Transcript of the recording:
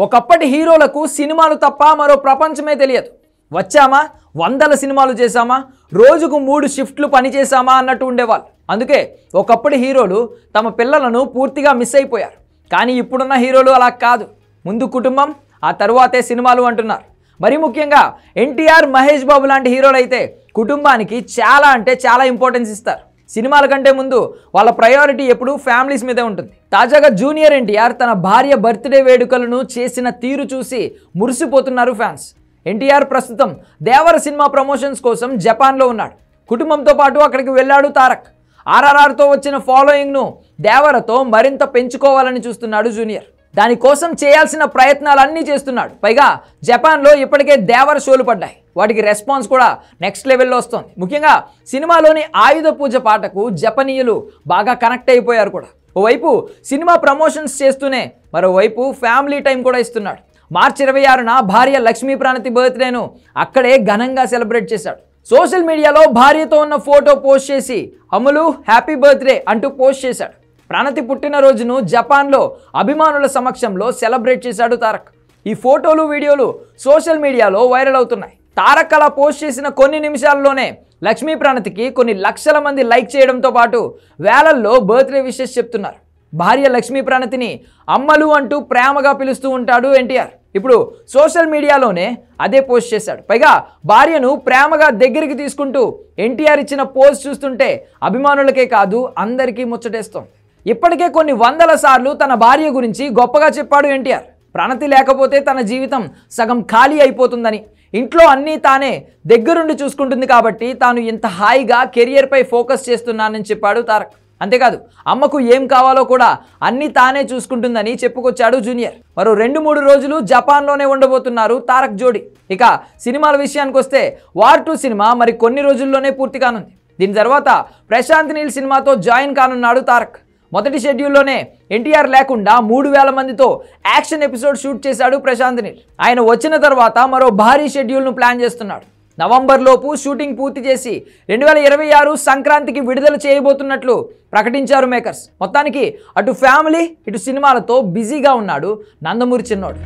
ఒకప్పటి హీరోలకు సినిమాలు తప్ప మరో ప్రపంచమే తెలియదు. వచ్చామా, వందల సినిమాలు చేశామా, రోజుకు 3 షిఫ్ట్లు పని చేశామా అన్నట్టు ఉండేవాళ్ళు. అందుకే ఒకప్పటి హీరోలు తమ పిల్లలను పూర్తిగా మిస్ అయిపోయారు. కానీ ఇప్పుడున్న హీరోలు అలా కాదు. ముందు కుటుంబం, ఆ తరువాతే సినిమాలు అంటున్నారు. మరి ముఖ్యంగా ఎన్టీఆర్, మహేష్ బాబు లాంటి హీరోలు అయితే కుటుంబానికి చాలా ఇంపార్టెన్స్ ఇస్తారు. సినిమాల కంటే ముందు వాళ్ళ ప్రయారిటీ ఎప్పుడు ఫ్యామిలీస్ మీదే ఉంటుంది. తాజాగా జూనియర్ ఎన్టీఆర్ తన భార్య బర్త్డే వేడుకలను చేసిన తీరు చూసి మురిసిపోతున్నారు ఫ్యాన్స్. ఎన్టీఆర్ ప్రస్తుతం దేవర సినిమా ప్రమోషన్స్ కోసం జపాన్లో ఉన్నాడు. కుటుంబంతో పాటు అక్కడికి వెళ్ళాడు తారక్. ఆర్ఆర్ఆర్తో వచ్చిన ఫాలోయింగ్ను దేవరతో మరింత పెంచుకోవాలని చూస్తున్నాడు జూనియర్. దానికోసం చేయాల్సిన ప్రయత్నాలన్నీ చేస్తున్నాడు. పైగా జపాన్లో ఇప్పటికే దేవర షోలు పడ్డాయి. వాటికి రెస్పాన్స్ కూడా నెక్స్ట్ లెవెల్లో వస్తుంది. ముఖ్యంగా సినిమాలోని ఆయుధ పూజ పాటకు జపనీయులు బాగా కనెక్ట్ అయిపోయారు కూడా. ఓవైపు సినిమా ప్రమోషన్స్ చేస్తూనే మరోవైపు ఫ్యామిలీ టైం కూడా ఇస్తున్నాడు. మార్చి 26న భార్య లక్ష్మీ ప్రణతి బర్త్డేను అక్కడే ఘనంగా సెలబ్రేట్ చేశాడు. సోషల్ మీడియాలో భార్యతో ఉన్న ఫోటో పోస్ట్ చేసి అమ్ములు హ్యాపీ బర్త్డే అంటూ పోస్ట్ చేశాడు. ప్రణతి పుట్టినరోజును జపాన్లో అభిమానుల సమక్షంలో సెలబ్రేట్ చేశాడు తారక్. ఈ ఫోటోలు, వీడియోలు సోషల్ మీడియాలో వైరల్ అవుతున్నాయి. తారక్ అలా పోస్ట్ చేసిన కొన్ని నిమిషాల్లోనే లక్ష్మీ ప్రణతికి కొన్ని లక్షల మంది లైక్ చేయడంతో పాటు వేలల్లో బర్త్డే విషెస్ చెప్తున్నారు. భార్య లక్ష్మీ ప్రణతిని అమ్మలు అంటూ ప్రేమగా పిలుస్తూ ఉంటాడు ఎన్టీఆర్. ఇప్పుడు సోషల్ మీడియాలోనే అదే పోస్ట్ చేశాడు. పైగా భార్యను ప్రేమగా దగ్గరికి తీసుకుంటూ ఎన్టీఆర్ ఇచ్చిన పోస్ట్ చూస్తుంటే అభిమానులకే కాదు అందరికీ ముచ్చటేస్తోంది. ఇప్పటికే కొన్ని వందల సార్లు తన భార్య గురించి గొప్పగా చెప్పాడు ఎన్టీఆర్. ప్రణతి లేకపోతే తన జీవితం సగం ఖాళీ అయిపోతుందని, ఇంట్లో అన్నీ తానే దగ్గరుండి చూసుకుంటుంది కాబట్టి తాను ఇంత హాయిగా కెరియర్పై ఫోకస్ చేస్తున్నానని చెప్పాడు తారక్. అంతేకాదు అమ్మకు ఏం కావాలో కూడా అన్నీ తానే చూసుకుంటుందని చెప్పుకొచ్చాడు జూనియర్. మరో 2-3 రోజులు జపాన్లోనే ఉండబోతున్నారు తారక్ జోడీ. ఇక సినిమాల విషయానికి వస్తే వార్ 2 సినిమా మరి కొన్ని రోజుల్లోనే పూర్తి కానుంది. దీని తర్వాత ప్రశాంత్ నీల్ సినిమాతో జాయిన్ కానున్నాడు తారక్. మొదటి షెడ్యూల్లోనే ఎన్టీఆర్ లేకుండా 3000 మందితో యాక్షన్ ఎపిసోడ్ షూట్ చేశాడు ప్రశాంత్ నీల్. ఆయన వచ్చిన తర్వాత మరో భారీ షెడ్యూల్ను ప్లాన్ చేస్తున్నాడు. నవంబర్లోపు షూటింగ్ పూర్తి చేసి 2026 సంక్రాంతికి విడుదల చేయబోతున్నట్లు ప్రకటించారు మేకర్స్. మొత్తానికి అటు ఫ్యామిలీ, ఇటు సినిమాలతో బిజీగా ఉన్నాడు నందమూరి చిన్నోడు.